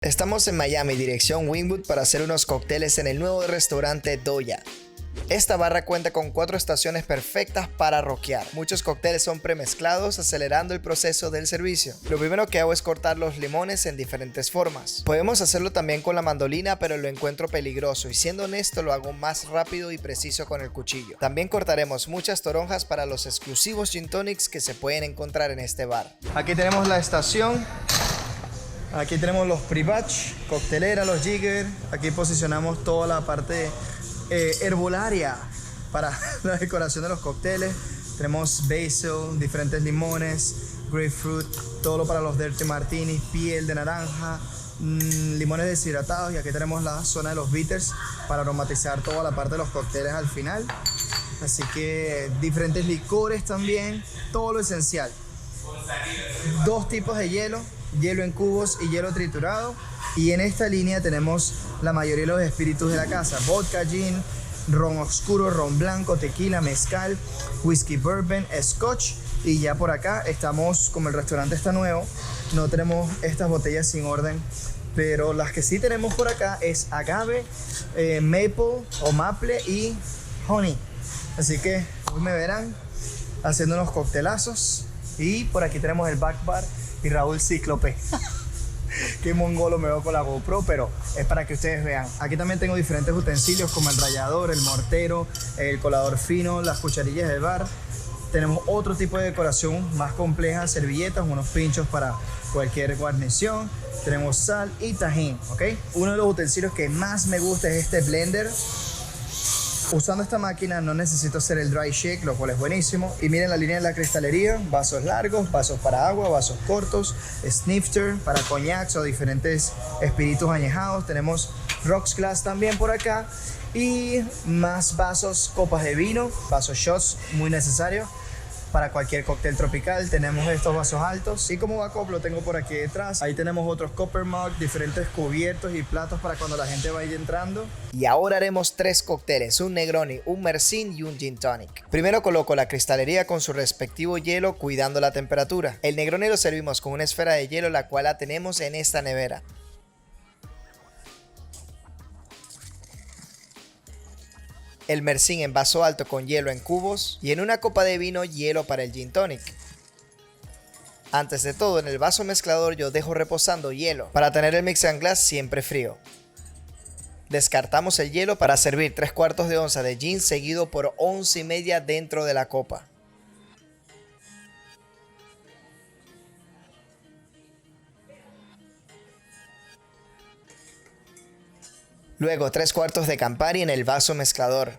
Estamos en Miami, dirección Wynwood, para hacer unos cócteles en el nuevo restaurante Doya. Esta barra cuenta con 4 estaciones perfectas para rockear. Muchos cócteles son premezclados, acelerando el proceso del servicio. Lo primero que hago es cortar los limones en diferentes formas. Podemos hacerlo también con la mandolina, pero lo encuentro peligroso y, siendo honesto, lo hago más rápido y preciso con el cuchillo. También cortaremos muchas toronjas para los exclusivos gin tonics que se pueden encontrar en este bar. Aquí tenemos la estación. Aquí tenemos los pre-batch, coctelera, los jigger. Aquí posicionamos toda la parte herbolaria para la decoración de los cócteles. Tenemos basil, diferentes limones, grapefruit, todo para los dirty martinis, piel de naranja, limones deshidratados. Y aquí tenemos la zona de los bitters para aromatizar toda la parte de los cócteles al final. Así que diferentes licores también, todo lo esencial. 2 tipos de hielo en cubos y hielo triturado. Y en esta línea tenemos la mayoría de los espíritus de la casa: vodka, gin, ron oscuro, ron blanco, tequila, mezcal, whisky bourbon, scotch. Y ya por acá estamos, como el restaurante está nuevo, no tenemos estas botellas sin orden, pero las que sí tenemos por acá es agave, maple o maple y honey. Así que hoy me verán haciendo unos coctelazos. Y por aquí tenemos el back bar y Raúl Cíclope. Qué mongolo me veo con la GoPro, pero es para que ustedes vean. Aquí también tengo diferentes utensilios como el rallador, el mortero, el colador fino, las cucharillas del bar. Tenemos otro tipo de decoración más compleja: servilletas, unos pinchos para cualquier guarnición. Tenemos sal y tajín, ¿ok? Uno de los utensilios que más me gusta es este blender. Usando esta máquina no necesito hacer el dry shake, lo cual es buenísimo. Y miren la línea de la cristalería: vasos largos, vasos para agua, vasos cortos, snifter para coñacs o diferentes espíritus añejados. Tenemos rocks glass también por acá. Y más vasos, copas de vino, vasos shots, muy necesarios para cualquier cóctel tropical. Tenemos estos vasos altos y como backup lo tengo por aquí detrás. Ahí tenemos otros copper mug, diferentes cubiertos y platos para cuando la gente vaya entrando. Y ahora haremos 3 cócteles: un Negroni, un Mersin y un Gin Tonic. Primero coloco la cristalería con su respectivo hielo, cuidando la temperatura. El Negroni lo servimos con una esfera de hielo, la cual la tenemos en esta nevera. El Mersin en vaso alto con hielo en cubos, y en una copa de vino hielo para el Gin Tonic. Antes de todo, en el vaso mezclador yo dejo reposando hielo para tener el mix and glass siempre frío. Descartamos el hielo para servir 3/4 de onza de gin seguido por 1,5 onzas dentro de la copa. Luego 3/4 de Campari en el vaso mezclador,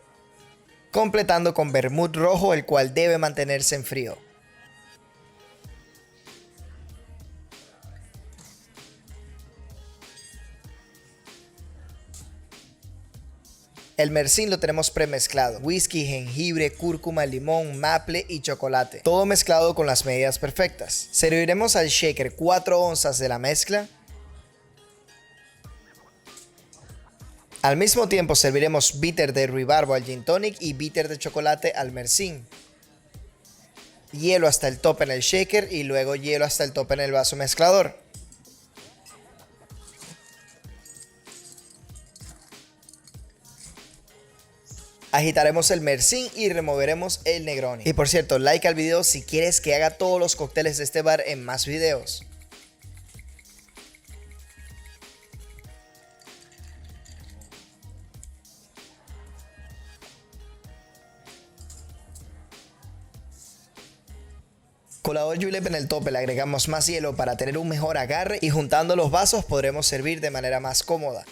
completando con vermut rojo, el cual debe mantenerse en frío. El Mersin lo tenemos premezclado: whisky, jengibre, cúrcuma, limón, maple y chocolate, todo mezclado con las medidas perfectas. Serviremos al shaker 4 onzas de la mezcla. Al mismo tiempo serviremos bitter de ruibarbo al Gin Tonic y bitter de chocolate al Mersin. Hielo hasta el tope en el shaker y luego hielo hasta el tope en el vaso mezclador. Agitaremos el Mersin y removeremos el Negroni. Y por cierto, like al video si quieres que haga todos los cócteles de este bar en más videos. Colador julep en el tope, le agregamos más hielo para tener un mejor agarre, y juntando los vasos podremos servir de manera más cómoda.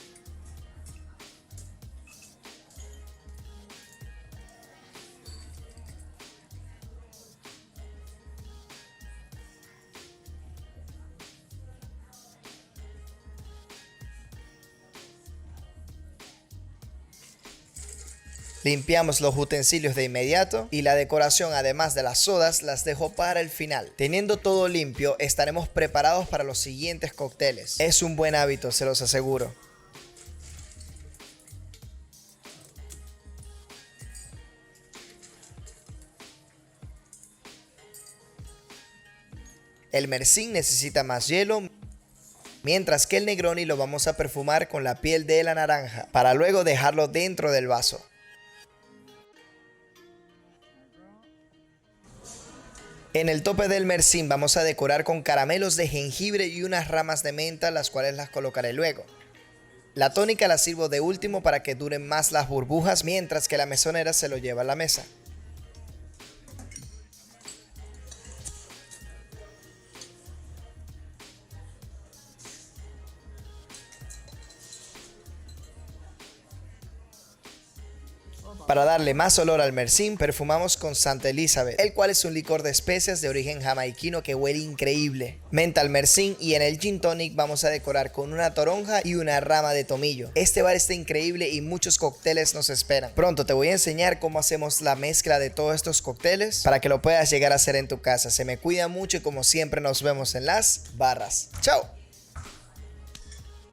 Limpiamos los utensilios de inmediato y la decoración, además de las sodas, las dejo para el final. Teniendo todo limpio, estaremos preparados para los siguientes cócteles. Es un buen hábito, se los aseguro. El Mersin necesita más hielo, mientras que el Negroni lo vamos a perfumar con la piel de la naranja, para luego dejarlo dentro del vaso. En el tope del Mersin vamos a decorar con caramelos de jengibre y unas ramas de menta, las cuales las colocaré luego. La tónica la sirvo de último para que duren más las burbujas, mientras que la mesonera se lo lleva a la mesa. Para darle más olor al Mersin, perfumamos con Santa Elizabeth, el cual es un licor de especias de origen jamaiquino que huele increíble. Menta al Mersin, y en el Gin Tonic vamos a decorar con una toronja y una rama de tomillo. Este bar está increíble y muchos cócteles nos esperan. Pronto te voy a enseñar cómo hacemos la mezcla de todos estos cócteles para que lo puedas llegar a hacer en tu casa. Se me cuida mucho y como siempre nos vemos en las barras. ¡Chao!